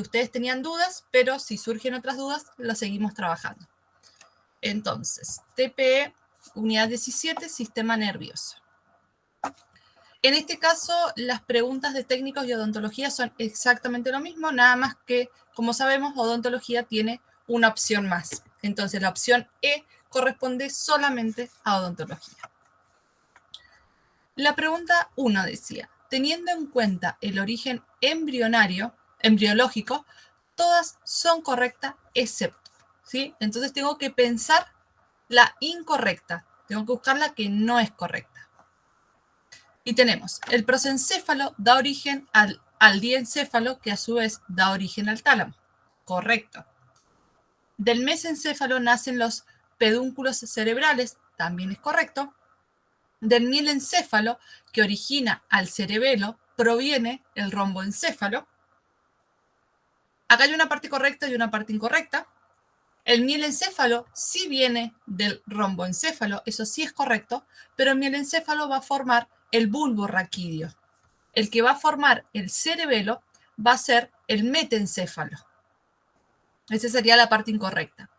ustedes tenían dudas, pero si surgen otras dudas, lo seguimos trabajando. Entonces, TPE, unidad 17, sistema nervioso. En este caso, las preguntas de técnicos y odontología son exactamente lo mismo, nada más que, como sabemos, odontología tiene una opción más. Entonces, la opción E corresponde solamente a odontología. La pregunta 1 decía, teniendo en cuenta el origen embriológico, todas son correctas excepto, ¿sí? Entonces tengo que pensar la incorrecta, tengo que buscar la que no es correcta. Y tenemos, el prosencéfalo da origen al diencéfalo, que a su vez da origen al tálamo. Correcto. Del mesencéfalo nacen los pedúnculos cerebrales, también es correcto. Del mielencéfalo, que origina al cerebelo, proviene el romboencéfalo. Acá hay una parte correcta y una parte incorrecta. El mielencéfalo sí viene del romboencéfalo, eso sí es correcto, pero el mielencéfalo va a formar el bulbo raquídeo. El que va a formar el cerebelo va a ser el metencéfalo. Esa sería la parte incorrecta.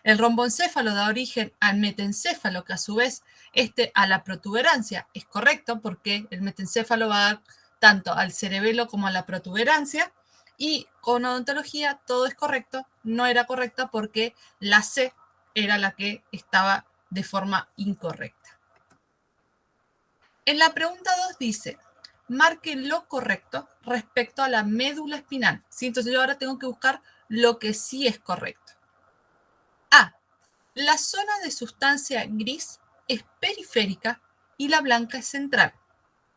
El romboencéfalo da origen al metencéfalo, que a su vez a la protuberancia es correcto porque el metencéfalo va a dar tanto al cerebelo como a la protuberancia. Y con odontología todo es correcto, no era correcta porque la C era la que estaba de forma incorrecta. En la pregunta 2 dice, marque lo correcto respecto a la médula espinal. ¿Sí? Entonces yo ahora tengo que buscar lo que sí es correcto. A. La zona de sustancia gris es periférica y la blanca es central.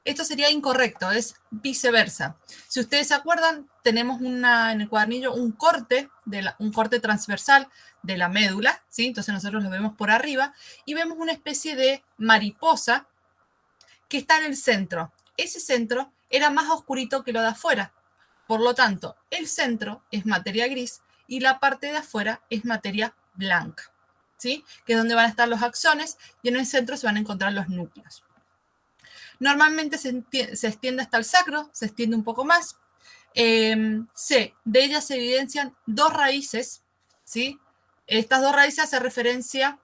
Esto sería incorrecto, es viceversa. Si ustedes se acuerdan, tenemos en el cuadernillo un corte transversal de la médula, ¿sí? Entonces nosotros lo vemos por arriba y vemos una especie de mariposa que está en el centro. Ese centro era más oscurito que lo de afuera. Por lo tanto, el centro es materia gris y la parte de afuera es materia blanca, ¿sí? Que es donde van a estar los axones y en el centro se van a encontrar los núcleos. Normalmente se extiende hasta el sacro, se extiende un poco más. C, de ellas se evidencian dos raíces, ¿sí? Estas dos raíces hacen referencia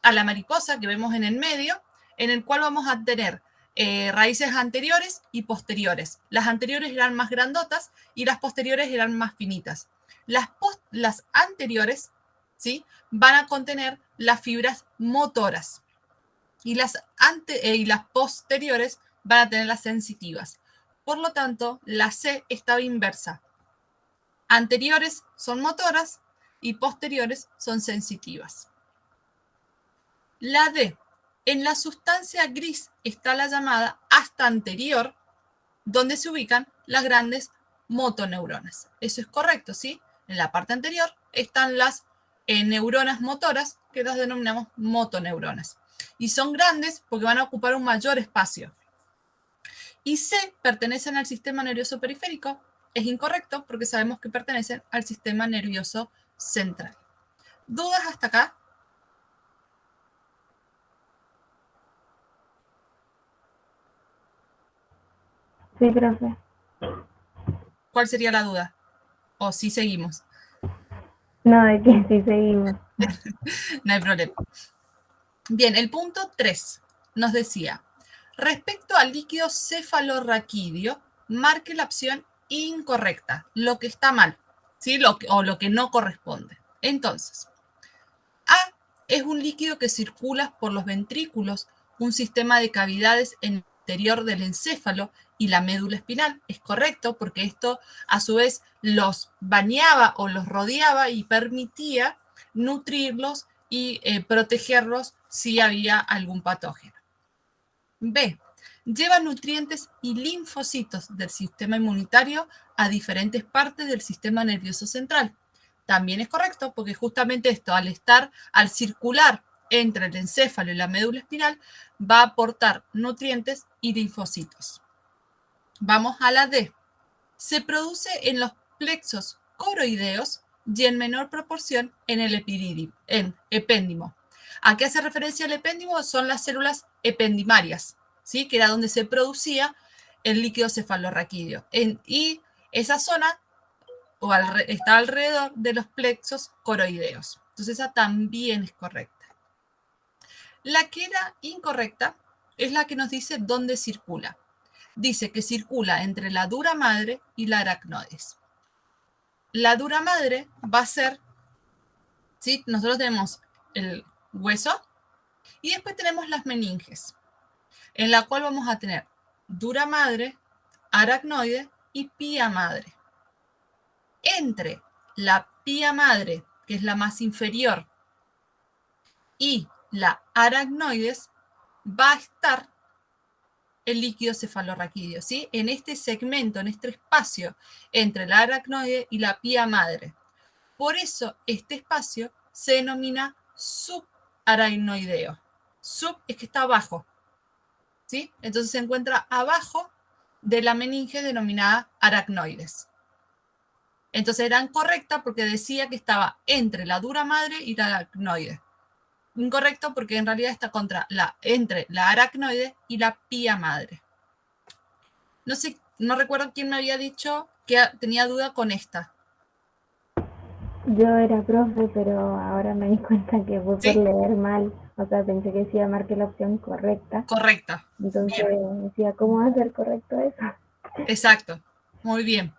a la mariposa que vemos en el medio, en el cual vamos a tener raíces anteriores y posteriores. Las anteriores eran más grandotas y las posteriores eran más finitas. Las anteriores, ¿sí? Van a contener las fibras motoras y las posteriores van a tener las sensitivas. Por lo tanto, la C estaba inversa. Anteriores son motoras y posteriores son sensitivas. La D. En la sustancia gris está la llamada asta anterior, donde se ubican las grandes motoneuronas. Eso es correcto, ¿sí? En la parte anterior están las neuronas motoras, que las denominamos motoneuronas. Y son grandes porque van a ocupar un mayor espacio. Y C, pertenecen al sistema nervioso periférico. Es incorrecto porque sabemos que pertenecen al sistema nervioso central. ¿Dudas hasta acá? Sí, profe. ¿Cuál sería la duda? ¿O sí seguimos? No, de que sí seguimos. No hay problema. Bien, el punto 3 nos decía, respecto al líquido cefalorraquídeo, marque la opción incorrecta, lo que está mal, ¿sí? Lo que no corresponde. Entonces, A es un líquido que circula por los ventrículos, un sistema de cavidades en el interior del encéfalo y la médula espinal. Es correcto porque esto a su vez los bañaba o los rodeaba y permitía nutrirlos y protegerlos si había algún patógeno. B. Lleva nutrientes y linfocitos del sistema inmunitario a diferentes partes del sistema nervioso central. También es correcto porque justamente esto, al circular entre el encéfalo y la médula espinal, va a aportar nutrientes y linfocitos. Vamos a la D. Se produce en los plexos coroideos y en menor proporción en el epéndimo. ¿A qué hace referencia el epéndimo? Son las células ependimarias, ¿sí? Que era donde se producía el líquido cefalorraquídeo. Y esa zona está alrededor de los plexos coroideos. Entonces esa también es correcta. La que era incorrecta es la que nos dice dónde circula. Dice que circula entre la dura madre y la aracnoides. La dura madre va a ser, ¿sí? Nosotros tenemos el hueso y después tenemos las meninges, en la cual vamos a tener dura madre, aracnoide y pía madre. Entre la pía madre, que es la más inferior, y la aracnoides, va a estar el líquido cefalorraquídeo, ¿sí? En este segmento, en este espacio entre la aracnoide y la pía madre. Por eso este espacio se denomina subaracnoideo. Sub es que está abajo, ¿sí? Entonces se encuentra abajo de la meninge denominada aracnoides. Entonces era incorrecta porque decía que estaba entre la dura madre y la aracnoide. Incorrecto porque en realidad está entre la aracnoide y la pía madre. No sé, no recuerdo quién me había dicho que tenía duda con esta. Yo era profe, pero ahora me di cuenta que fue por ¿Sí? leer mal. O sea, pensé que sí marqué la opción correcta. Correcta. Entonces Bien. decía, ¿cómo va a ser correcto eso? Exacto. Muy bien.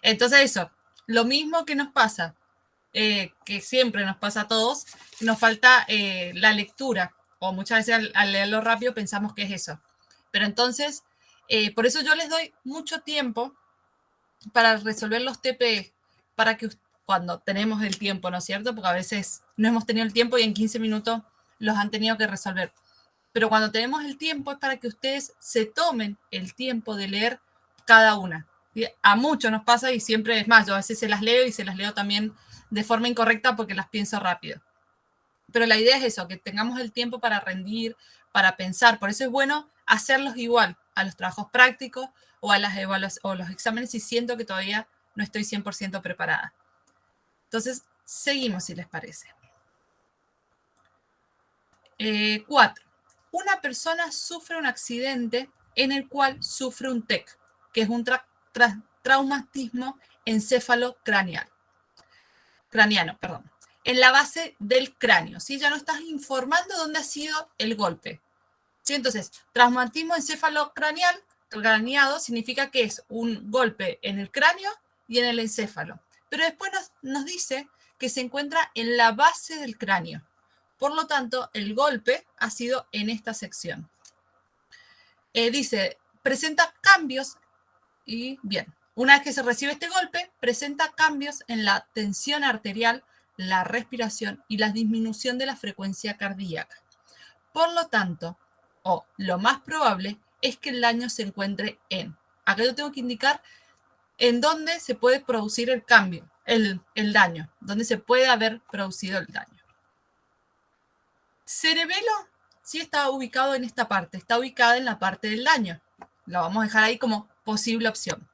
Entonces eso, lo mismo que nos pasa, que siempre nos pasa a todos, nos falta la lectura. O muchas veces al leerlo rápido pensamos que es eso. Pero entonces, por eso yo les doy mucho tiempo para resolver los TPE, para que cuando tenemos el tiempo, ¿no es cierto? Porque a veces no hemos tenido el tiempo y en 15 minutos los han tenido que resolver. Pero cuando tenemos el tiempo es para que ustedes se tomen el tiempo de leer cada una. A muchos nos pasa y siempre es más, yo a veces se las leo y se las leo también de forma incorrecta porque las pienso rápido. Pero la idea es eso, que tengamos el tiempo para rendir, para pensar. Por eso es bueno hacerlos igual a los trabajos prácticos o a las o los exámenes si siento que todavía no estoy 100% preparada. Entonces, seguimos si les parece. 4. Una persona sufre un accidente en el cual sufre un TEC, que es un traumatismo encéfalo-craneano, en la base del cráneo. ¿Sí? Ya no estás informando dónde ha sido el golpe. ¿Sí? Entonces, traumatismo encéfalo-craneal, craneado, significa que es un golpe en el cráneo y en el encéfalo. Pero después nos dice que se encuentra en la base del cráneo. Por lo tanto, el golpe ha sido en esta sección. Dice, presenta cambios y bien, una vez que se recibe este golpe, presenta cambios en la tensión arterial, la respiración y la disminución de la frecuencia cardíaca. Por lo tanto, o lo más probable es que el daño se encuentre acá yo tengo que indicar en dónde se puede producir el cambio, el daño, dónde se puede haber producido el daño. Cerebelo sí está ubicado en esta parte, está ubicada en la parte del daño. Lo vamos a dejar ahí como posible opción.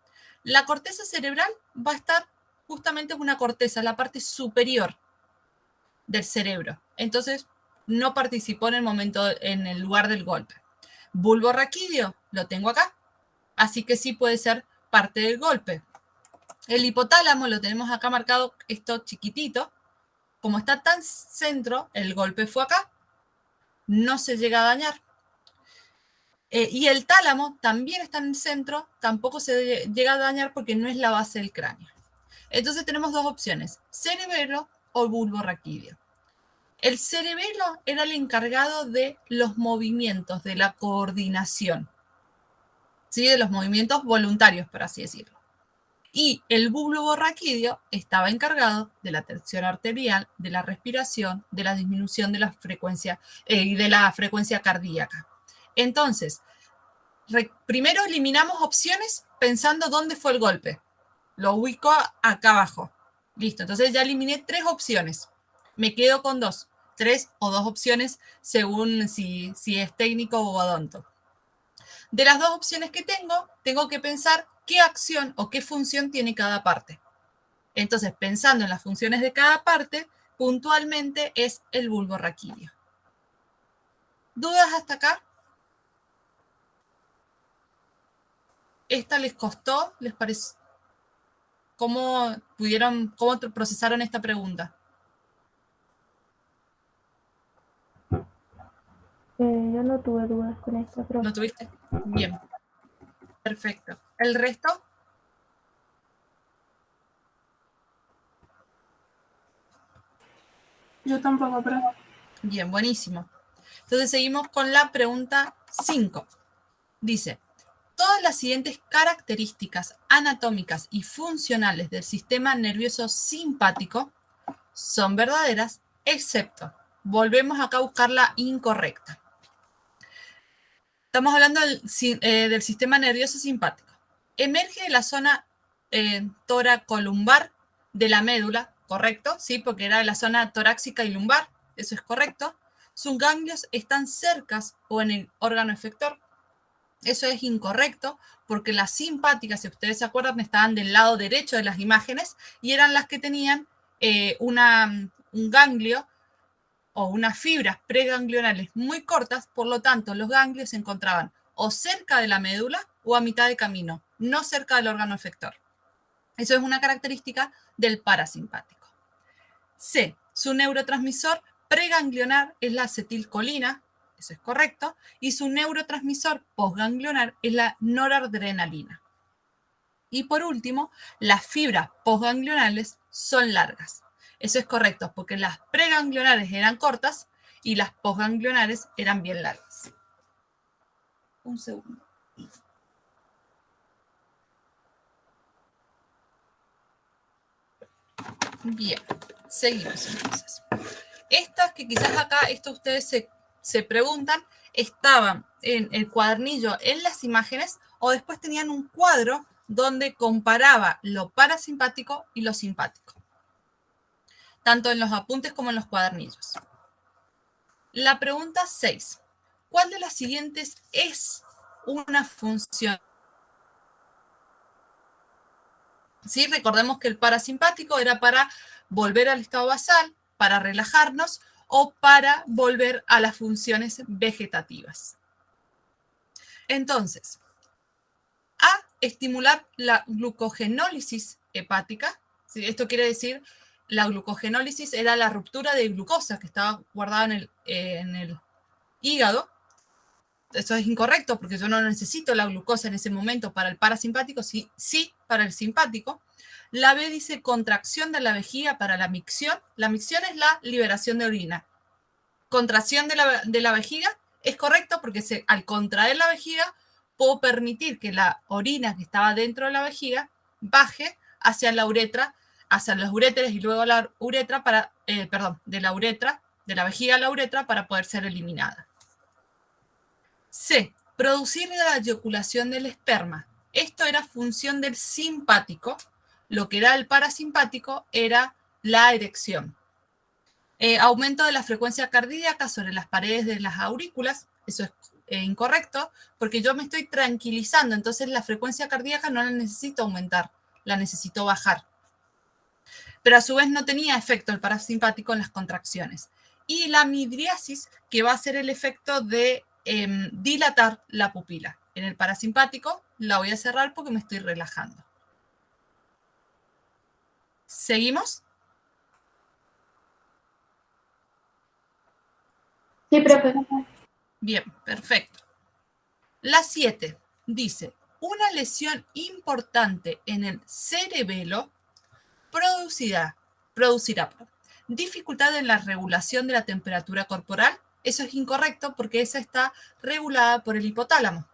La corteza cerebral va a estar justamente en una corteza, la parte superior del cerebro. Entonces, no participó en el momento, en el lugar del golpe. Bulbo raquídeo, lo tengo acá, así que sí puede ser parte del golpe. El hipotálamo lo tenemos acá marcado, esto chiquitito. Como está tan centro, el golpe fue acá, no se llega a dañar. Y el tálamo también está en el centro, tampoco se llega a dañar porque no es la base del cráneo. Entonces tenemos dos opciones, cerebelo o bulbo raquídeo. El cerebelo era el encargado de los movimientos, de la coordinación, ¿sí? De los movimientos voluntarios, por así decirlo. Y el bulbo raquídeo estaba encargado de la tensión arterial, de la respiración, de la disminución de la frecuencia y de la frecuencia cardíaca. Entonces, primero eliminamos opciones pensando dónde fue el golpe. Lo ubico acá abajo. Listo, entonces ya eliminé 3 opciones. Me quedo con 2. 3 o 2 opciones según si es técnico o odonto. De las 2 opciones que tengo que pensar qué acción o qué función tiene cada parte. Entonces, pensando en las funciones de cada parte, puntualmente es el bulbo raquídeo. ¿Dudas hasta acá? ¿Esta les costó? ¿Les parece? ¿Cómo procesaron esta pregunta? Yo no tuve dudas con esta, profe. ¿No tuviste? Bien. Perfecto. ¿El resto? Yo tampoco, profe. Bien, buenísimo. Entonces seguimos con la pregunta 5. Dice, todas las siguientes características anatómicas y funcionales del sistema nervioso simpático son verdaderas, excepto, volvemos acá a buscar la incorrecta. Estamos hablando del sistema nervioso simpático. Emerge de la zona toracolumbar de la médula, ¿correcto? Sí, porque era de la zona torácica y lumbar, eso es correcto. Sus ganglios están cercas o en el órgano efector. Eso es incorrecto, porque las simpáticas, si ustedes se acuerdan, estaban del lado derecho de las imágenes y eran las que tenían un ganglio o unas fibras preganglionales muy cortas, por lo tanto, los ganglios se encontraban o cerca de la médula o a mitad de camino, no cerca del órgano efector. Eso es una característica del parasimpático. C. Su neurotransmisor preganglionar es la acetilcolina, eso es correcto, y su neurotransmisor postganglionar es la noradrenalina. Y por último, las fibras postganglionales son largas. Eso es correcto, porque las preganglionares eran cortas y las postganglionares eran bien largas. Un segundo. Bien, seguimos entonces. Estas que quizás acá, esto ustedes se preguntan, estaban en el cuadernillo en las imágenes o después tenían un cuadro donde comparaba lo parasimpático y lo simpático, tanto en los apuntes como en los cuadernillos. La pregunta 6. ¿Cuál de las siguientes es una función? ¿Sí? Recordemos que el parasimpático era para volver al estado basal, para relajarnos o para volver a las funciones vegetativas. Entonces, A, estimular la glucogenólisis hepática. ¿Sí? Esto quiere decir, la glucogenólisis era la ruptura de glucosa que estaba guardada en el hígado. Eso es incorrecto porque yo no necesito la glucosa en ese momento para el parasimpático, sí para el simpático. La B dice contracción de la vejiga para la micción. La micción es la liberación de orina. Contracción de la vejiga es correcto porque al contraer la vejiga puedo permitir que la orina que estaba dentro de la vejiga baje hacia la uretra, hacia los uréteres y luego la uretra de la vejiga a la uretra para poder ser eliminada. C. Producir la eyaculación del esperma. Esto era función del simpático. Lo que era el parasimpático era la erección. Aumento de la frecuencia cardíaca sobre las paredes de las aurículas. Eso es incorrecto, porque yo me estoy tranquilizando. Entonces la frecuencia cardíaca no la necesito aumentar, la necesito bajar. Pero a su vez no tenía efecto el parasimpático en las contracciones. Y la midriasis, que va a ser el efecto de dilatar la pupila. En el parasimpático la voy a cerrar porque me estoy relajando. ¿Seguimos? Sí, profe. Bien, perfecto. La 7 dice, una lesión importante en el cerebelo producirá dificultad en la regulación de la temperatura corporal. Eso es incorrecto porque esa está regulada por el hipotálamo.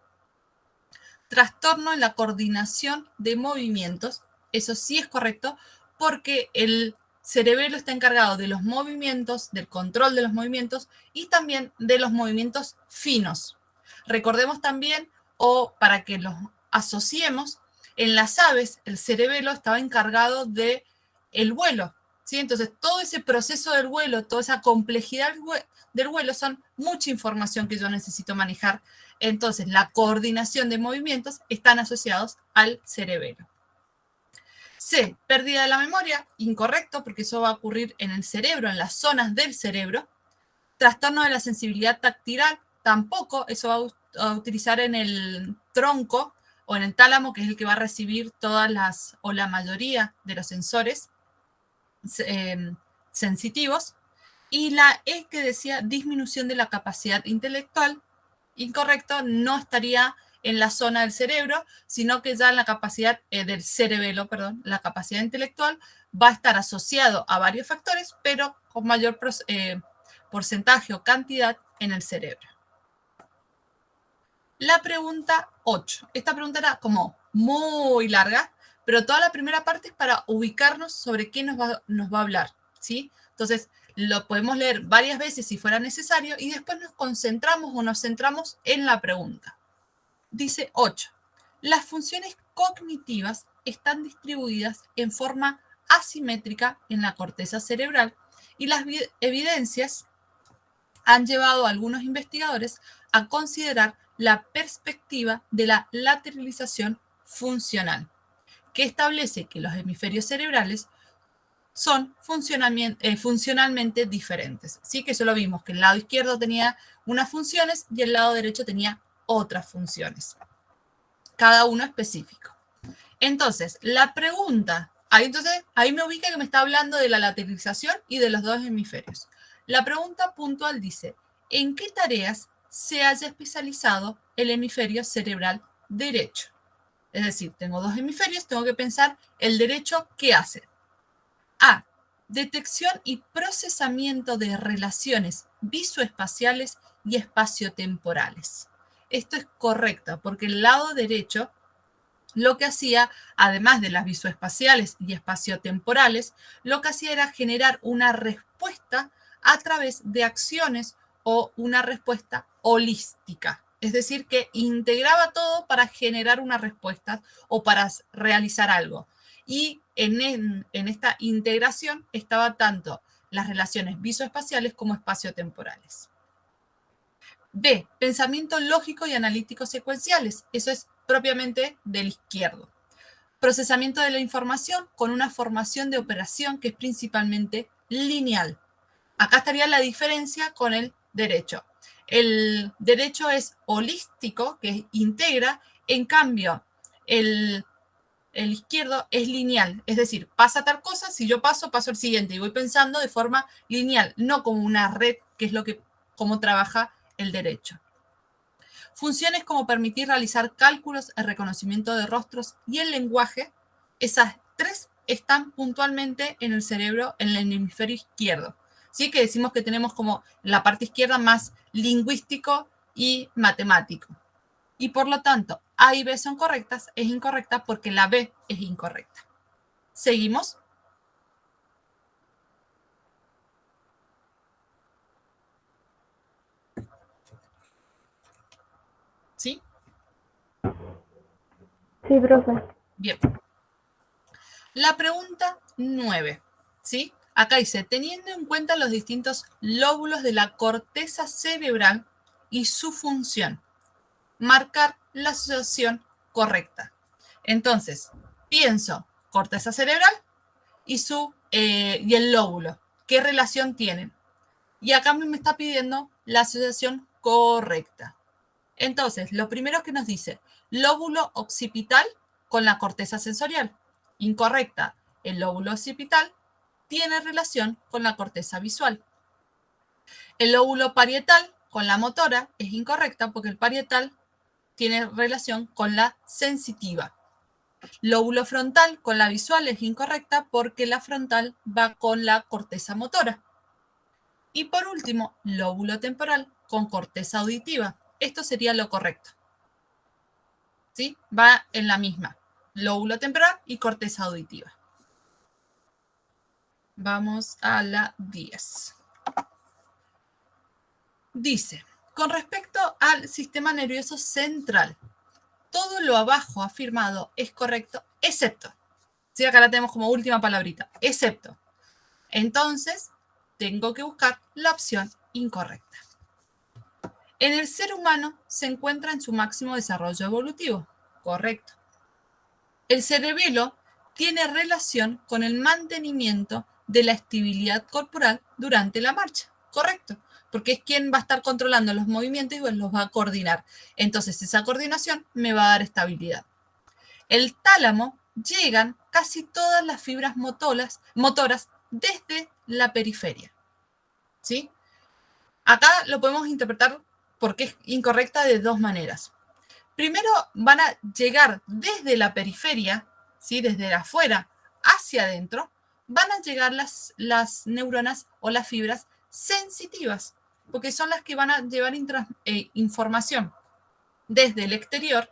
Trastorno en la coordinación de movimientos. Eso sí es correcto porque el cerebelo está encargado de los movimientos, del control de los movimientos y también de los movimientos finos. Recordemos también, o para que los asociemos, en las aves el cerebelo estaba encargado del vuelo. ¿Sí? Entonces, todo ese proceso del vuelo, toda esa complejidad del vuelo son mucha información que yo necesito manejar. Entonces, la coordinación de movimientos están asociados al cerebelo. C, pérdida de la memoria, incorrecto, porque eso va a ocurrir en el cerebro, en las zonas del cerebro. Trastorno de la sensibilidad táctil, tampoco, eso va a utilizar en el tronco o en el tálamo, que es el que va a recibir todas las, o la mayoría de los sensores sensitivos, y la E que decía disminución de la capacidad intelectual, incorrecto, no estaría en la zona del cerebro, sino que ya en la capacidad del cerebelo, perdón, la capacidad intelectual va a estar asociado a varios factores, pero con mayor porcentaje o cantidad en el cerebro. La pregunta 8. Esta pregunta era como muy larga, pero toda la primera parte es para ubicarnos sobre qué nos va a hablar, ¿sí? Entonces, lo podemos leer varias veces si fuera necesario y después nos concentramos o nos centramos en la pregunta. Dice 8. Las funciones cognitivas están distribuidas en forma asimétrica en la corteza cerebral y las evidencias han llevado a algunos investigadores a considerar la perspectiva de la lateralización funcional, que establece que los hemisferios cerebrales son funcionalmente diferentes. Sí, que eso lo vimos, que el lado izquierdo tenía unas funciones y el lado derecho tenía otras funciones, cada uno específico. Entonces, la pregunta, ahí me ubica que me está hablando de la lateralización y de los dos hemisferios. La pregunta puntual dice, ¿en qué tareas se haya especializado el hemisferio cerebral derecho? Es decir, tengo dos hemisferios, tengo que pensar el derecho, ¿qué hace? A. Detección y procesamiento de relaciones visoespaciales y espaciotemporales. Esto es correcto, porque el lado derecho lo que hacía, además de las visoespaciales y espaciotemporales, lo que hacía era generar una respuesta a través de acciones o una respuesta holística. Es decir, que integraba todo para generar una respuesta o para realizar algo. Y en esta integración estaba tanto las relaciones visoespaciales como espaciotemporales. B. Pensamiento lógico y analítico secuenciales. Eso es propiamente del izquierdo. Procesamiento de la información con una formación de operación que es principalmente lineal. Acá estaría la diferencia con el derecho. El derecho es holístico, que integra, en cambio, el izquierdo es lineal, es decir, pasa tal cosa, si yo paso el siguiente y voy pensando de forma lineal, no como una red, que es como trabaja el derecho. Funciones como permitir realizar cálculos, el reconocimiento de rostros y el lenguaje, esas tres están puntualmente en el cerebro, en el hemisferio izquierdo. ¿Sí? Que decimos que tenemos como la parte izquierda más lingüístico y matemático. Y por lo tanto, A y B son correctas, es incorrecta porque la B es incorrecta. ¿Seguimos? ¿Sí? Sí, profe. Bien. La pregunta 9, ¿sí? Acá dice, teniendo en cuenta los distintos lóbulos de la corteza cerebral y su función, marcar la asociación correcta. Entonces, pienso corteza cerebral y el lóbulo. ¿Qué relación tienen? Y acá me está pidiendo la asociación correcta. Entonces, lo primero que nos dice, lóbulo occipital con la corteza sensorial. Incorrecta. El lóbulo occipital tiene relación con la corteza visual. El lóbulo parietal con la motora es incorrecta porque el parietal tiene relación con la sensitiva. Lóbulo frontal con la visual es incorrecta porque la frontal va con la corteza motora. Y por último, lóbulo temporal con corteza auditiva. Esto sería lo correcto. ¿Sí? Va en la misma. Lóbulo temporal y corteza auditiva. Vamos a la 10. Dice, con respecto al sistema nervioso central, todo lo abajo afirmado es correcto, excepto. Sí, acá la tenemos como última palabrita, excepto. Entonces, tengo que buscar la opción incorrecta. En el ser humano se encuentra en su máximo desarrollo evolutivo. Correcto. El cerebelo tiene relación con el mantenimiento de la estabilidad corporal durante la marcha. Correcto. Porque es quien va a estar controlando los movimientos y los va a coordinar. Entonces, esa coordinación me va a dar estabilidad. el tálamo llegan casi todas las fibras motoras desde la periferia. ¿Sí? Acá lo podemos interpretar porque es incorrecta de dos maneras. Primero, van a llegar desde la periferia, ¿sí? Desde afuera hacia adentro, van a llegar las neuronas o las fibras sensitivas, porque son las que van a llevar información desde el exterior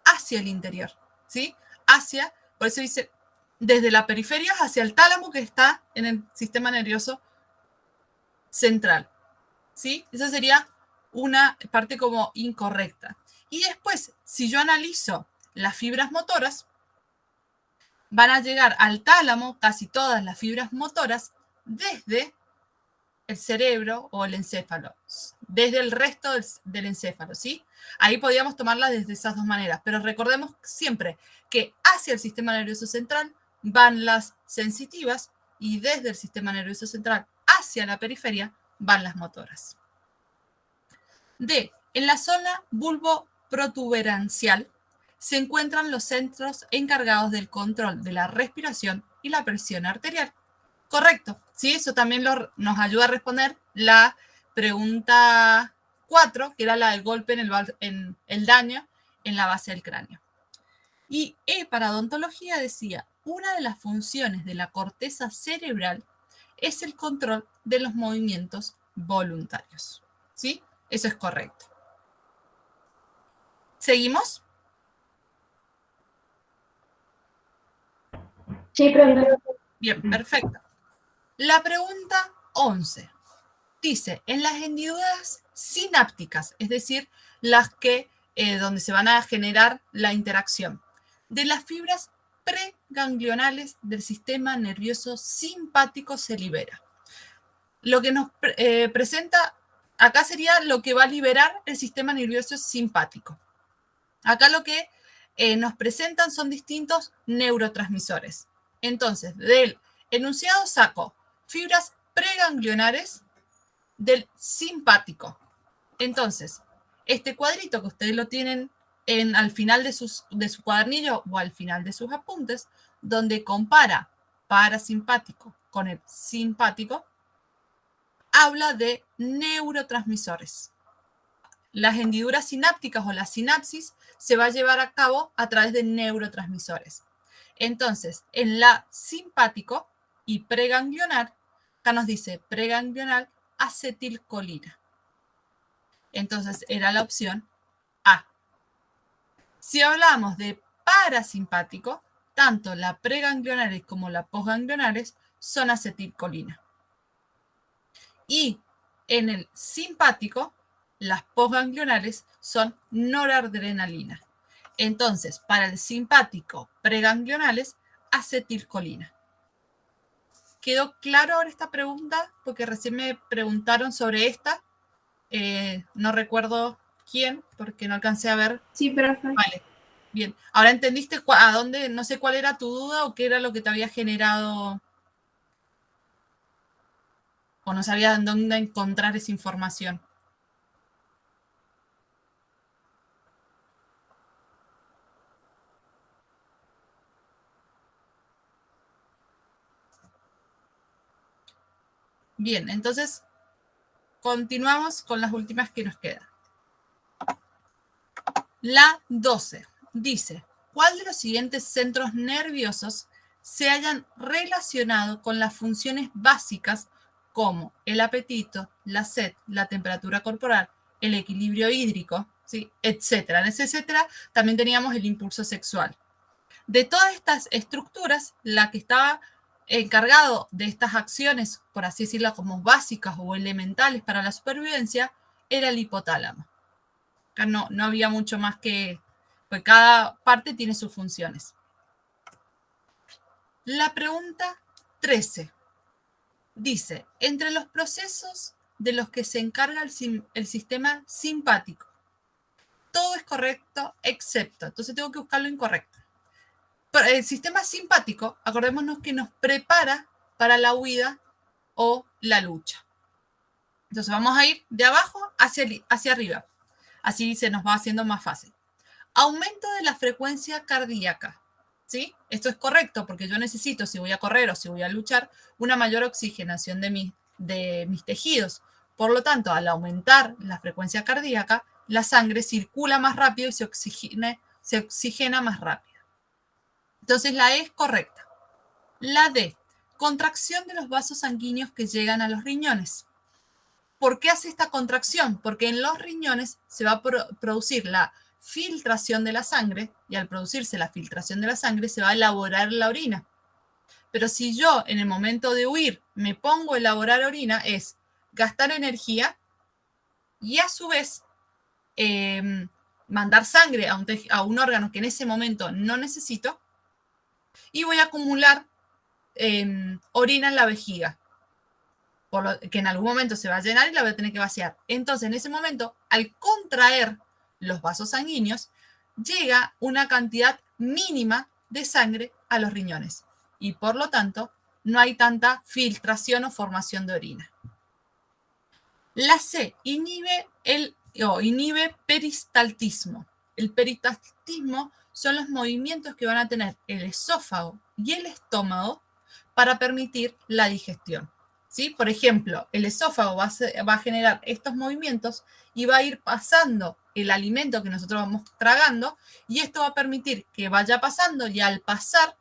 hacia el interior, ¿sí? Por eso dice, desde la periferia hacia el tálamo que está en el sistema nervioso central, ¿sí? Esa sería una parte como incorrecta. Y después, si yo analizo las fibras motoras, van a llegar al tálamo casi todas las fibras motoras desde el cerebro o el encéfalo, desde el resto del encéfalo, ¿sí? Ahí podríamos tomarla desde esas dos maneras, pero recordemos siempre que hacia el sistema nervioso central van las sensitivas y desde el sistema nervioso central hacia la periferia van las motoras. D. En la zona bulboprotuberancial se encuentran los centros encargados del control de la respiración y la presión arterial. Correcto, sí, eso también nos ayuda a responder la pregunta 4, que era la del golpe en el daño en la base del cráneo. Y E para odontología decía, una de las funciones de la corteza cerebral es el control de los movimientos voluntarios. ¿Sí? Eso es correcto. ¿Seguimos? Sí, profesor. Bien, perfecto. La pregunta 11 dice, en las hendiduras sinápticas, es decir, las que donde se van a generar la interacción de las fibras preganglionales del sistema nervioso simpático se libera. Lo que nos presenta acá sería lo que va a liberar el sistema nervioso simpático. Acá lo que nos presentan son distintos neurotransmisores. Entonces, del enunciado saco fibras preganglionares del simpático. Entonces, este cuadrito que ustedes lo tienen al final de su cuadernillo o al final de sus apuntes, donde compara parasimpático con el simpático, habla de neurotransmisores. Las hendiduras sinápticas o la sinapsis se va a llevar a cabo a través de neurotransmisores. Entonces, en la simpático y preganglionar, acá nos dice preganglional acetilcolina. Entonces, era la opción A. Si hablamos de parasimpático, tanto la preganglionares como la postganglionares son acetilcolina. Y en el simpático, las postganglionales son noradrenalina. Entonces, para el simpático preganglionales, acetilcolina. ¿Quedó claro ahora esta pregunta? Porque recién me preguntaron sobre esta. No recuerdo quién, porque no alcancé a ver. Sí, profe. Vale, bien. Ahora entendiste a dónde, no sé cuál era tu duda o qué era lo que te había generado, o no sabías dónde encontrar esa información. Bien, entonces continuamos con las últimas que nos quedan. La 12 dice, ¿cuál de los siguientes centros nerviosos se hayan relacionado con las funciones básicas como el apetito, la sed, la temperatura corporal, el equilibrio hídrico, ¿sí? Etcétera? En ese etcétera también teníamos el impulso sexual. De todas estas estructuras, la que estaba encargado de estas acciones, por así decirlo, como básicas o elementales para la supervivencia, era el hipotálamo. Acá no había mucho más que, pues cada parte tiene sus funciones. La pregunta 13 dice, entre los procesos de los que se encarga el sistema simpático, todo es correcto excepto, entonces tengo que buscar lo incorrecto. Pero el sistema simpático, acordémonos que nos prepara para la huida o la lucha. Entonces vamos a ir de abajo hacia arriba. Así se nos va haciendo más fácil. Aumento de la frecuencia cardíaca, ¿sí? Esto es correcto porque yo necesito, si voy a correr o si voy a luchar, una mayor oxigenación de mis tejidos. Por lo tanto, al aumentar la frecuencia cardíaca, la sangre circula más rápido y se oxigena más rápido. Entonces, la E es correcta. La D, contracción de los vasos sanguíneos que llegan a los riñones. ¿Por qué hace esta contracción? Porque en los riñones se va a producir la filtración de la sangre y al producirse la filtración de la sangre se va a elaborar la orina. Pero si yo en el momento de huir me pongo a elaborar orina es gastar energía y a su vez mandar sangre a un órgano que en ese momento no necesito y voy a acumular orina en la vejiga, que en algún momento se va a llenar y la voy a tener que vaciar. Entonces, en ese momento, al contraer los vasos sanguíneos, llega una cantidad mínima de sangre a los riñones y por lo tanto no hay tanta filtración o formación de orina. La C, inhibe peristaltismo. El peristaltismo son los movimientos que van a tener el esófago y el estómago para permitir la digestión. ¿Sí? Por ejemplo, el esófago va a generar estos movimientos y va a ir pasando el alimento que nosotros vamos tragando y esto va a permitir que vaya pasando y al pasar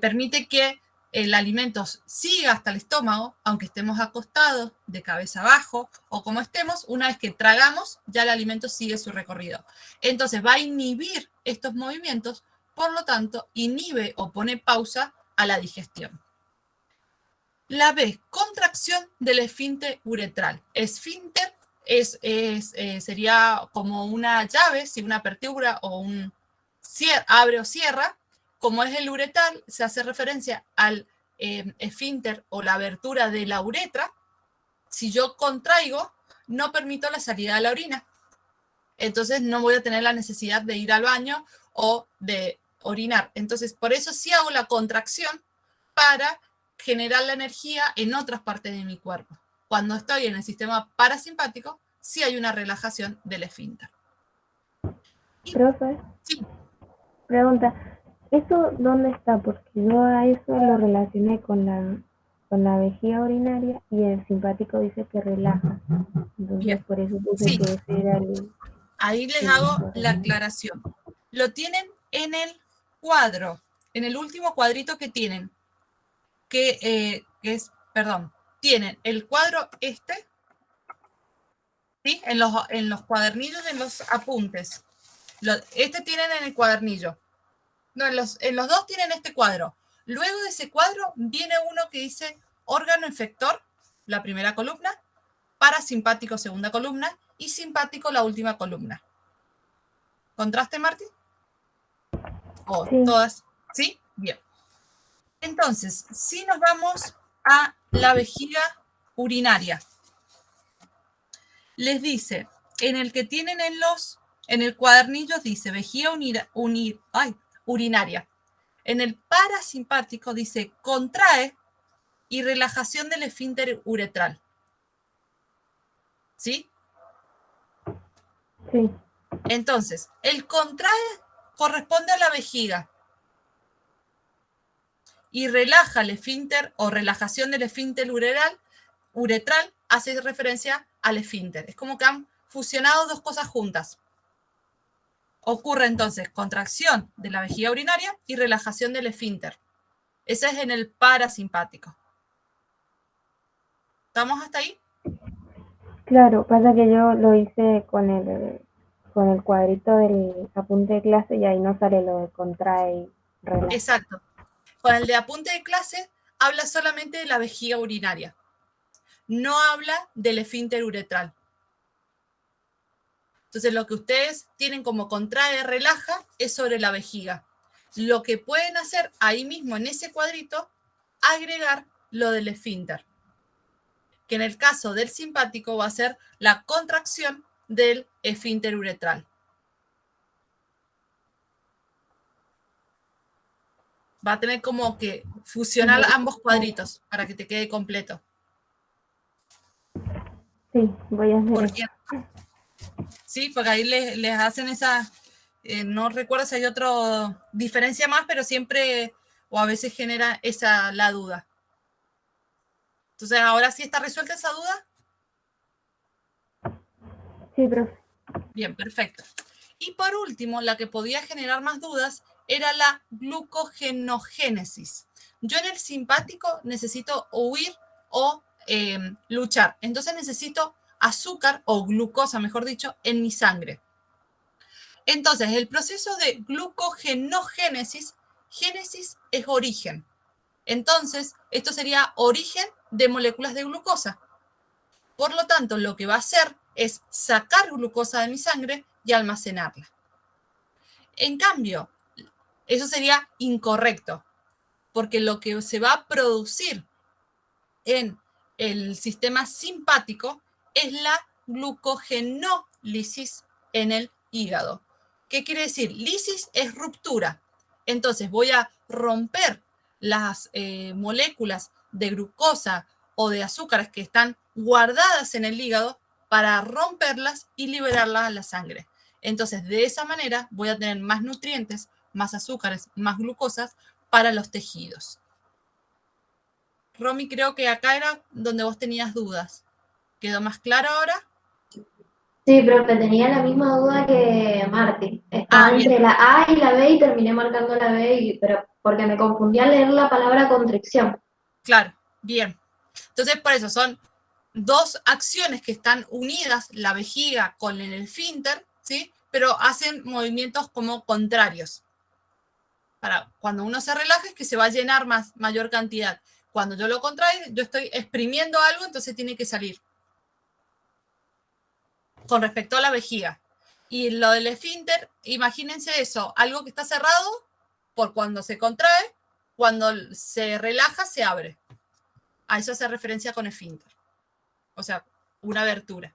permite que el alimento siga hasta el estómago, aunque estemos acostados de cabeza abajo o como estemos, una vez que tragamos ya el alimento sigue su recorrido. Entonces va a inhibir estos movimientos, por lo tanto inhibe o pone pausa a la digestión. La B, contracción del esfínter uretral. Esfínter sería como una llave, si una apertura o un abre o cierra. Como es el uretral, se hace referencia al esfínter o la abertura de la uretra. Si yo contraigo, no permito la salida de la orina. Entonces no voy a tener la necesidad de ir al baño o de orinar. Entonces, por eso sí hago la contracción para generar la energía en otras partes de mi cuerpo. Cuando estoy en el sistema parasimpático, sí hay una relajación del esfínter. Profe, sí. Pregunta, ¿eso dónde está? Porque yo a eso lo relacioné con la vejiga urinaria y el simpático dice que relaja. Entonces, Bien. por eso puse que ese era el... Ahí les hago la aclaración. Lo tienen en el cuadro, en el último cuadrito que tienen, tienen el cuadro ¿sí? En los cuadernillos, en los apuntes. Tienen en el cuadernillo. No, en los dos tienen este cuadro. Luego de ese cuadro viene uno que dice órgano efector, la primera columna, parasimpático, segunda columna, y simpático, la última columna. ¿Contraste, Marti? Sí. Todas. ¿Sí? Bien. Entonces, si nos vamos a la vejiga urinaria, les dice, en el que tienen en el cuadernillo dice vejiga urinaria. En el parasimpático dice contrae y relajación del esfínter uretral. ¿Sí? Sí. Entonces, el contrae corresponde a la vejiga y relaja el esfínter o relajación del esfínter uretral hace referencia al esfínter. Es como que han fusionado dos cosas juntas. Ocurre entonces contracción de la vejiga urinaria y relajación del esfínter. Ese es en el parasimpático. ¿Estamos hasta ahí? Claro, pasa que yo lo hice con el cuadrito del apunte de clase y ahí no sale lo de contrae y relaja. Exacto. Con el de apunte de clase habla solamente de la vejiga urinaria. No habla del esfínter uretral. Entonces, lo que ustedes tienen como contrae, relaja, es sobre la vejiga. Lo que pueden hacer ahí mismo en ese cuadrito, agregar lo del esfínter, que en el caso del simpático va a ser la contracción del esfínter uretral. Va a tener como que fusionar ambos cuadritos para que te quede completo. Sí, voy a hacer eso. ¿sí? Porque ahí les hacen esa, no recuerdo si hay otra diferencia más, pero siempre o a veces genera la duda. Entonces, ahora sí está resuelta esa duda. Sí, profe. Bien, perfecto. Y por último, la que podía generar más dudas era la glucogenogénesis. Yo en el simpático necesito huir o luchar. Entonces necesito azúcar o glucosa, mejor dicho, en mi sangre. Entonces, el proceso de glucogenogénesis, génesis es origen. Entonces, esto sería origen de moléculas de glucosa. Por lo tanto, lo que va a hacer es sacar glucosa de mi sangre y almacenarla. En cambio, eso sería incorrecto, porque lo que se va a producir en el sistema simpático es la glucogenólisis en el hígado. ¿Qué quiere decir? Lisis es ruptura. Entonces voy a romper las moléculas de glucosa o de azúcares que están guardadas en el hígado para romperlas y liberarlas a la sangre. Entonces, de esa manera voy a tener más nutrientes, más azúcares, más glucosas para los tejidos. Romy, creo que acá era donde vos tenías dudas. ¿Quedó más claro ahora? Sí, profe, tenía la misma duda que Marti. Ah, Estaba bien, entre la A y la B y terminé marcando la B, pero porque me confundí al leer la palabra constricción. claro, bien. Entonces, por eso son dos acciones que están unidas, la vejiga con el esfínter, ¿sí? Pero hacen movimientos como contrarios. Para cuando uno se relaja es que se va a llenar mayor cantidad. Cuando yo lo contraigo, yo estoy exprimiendo algo, entonces tiene que salir. Con respecto a la vejiga. Y lo del esfínter, imagínense eso, algo que está cerrado por cuando se contrae, cuando se relaja, se abre. A eso hace referencia con esfínter. O sea, una abertura.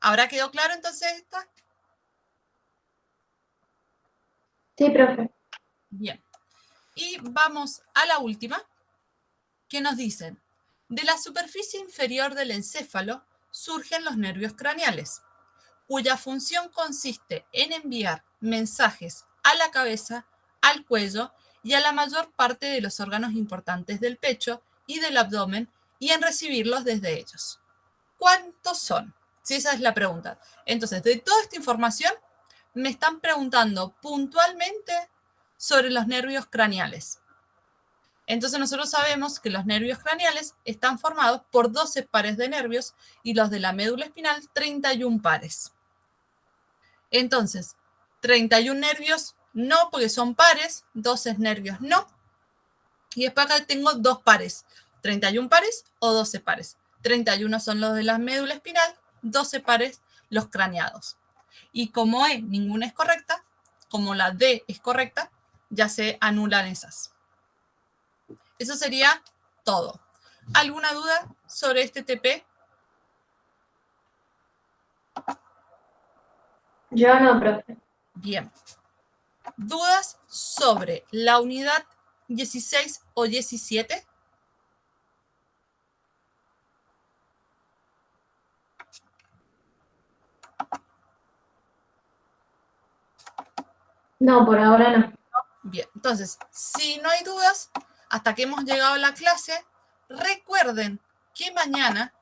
¿Habrá quedado claro entonces esta? Sí, profe. Bien. Y vamos a la última, que nos dicen, de la superficie inferior del encéfalo surgen los nervios craneales, cuya función consiste en enviar mensajes a la cabeza, al cuello y a la mayor parte de los órganos importantes del pecho y del abdomen y en recibirlos desde ellos. ¿Cuántos son? Si esa es la pregunta. Entonces, de toda esta información, me están preguntando puntualmente sobre los nervios craneales. Entonces nosotros sabemos que los nervios craneales están formados por 12 pares de nervios y los de la médula espinal 31 pares. Entonces, 31 nervios no, porque son pares, 12 nervios no. Y después acá tengo dos pares, 31 pares o 12 pares. 31 son los de la médula espinal, 12 pares los craneados. Y como E ninguna es correcta, como la D es correcta, ya se anulan esas. Eso sería todo. ¿Alguna duda sobre este TP? Yo no, profe. Bien. ¿Dudas sobre la unidad 16 o 17? No, por ahora no. Bien, entonces, si no hay dudas, hasta que hemos llegado a la clase, recuerden que mañana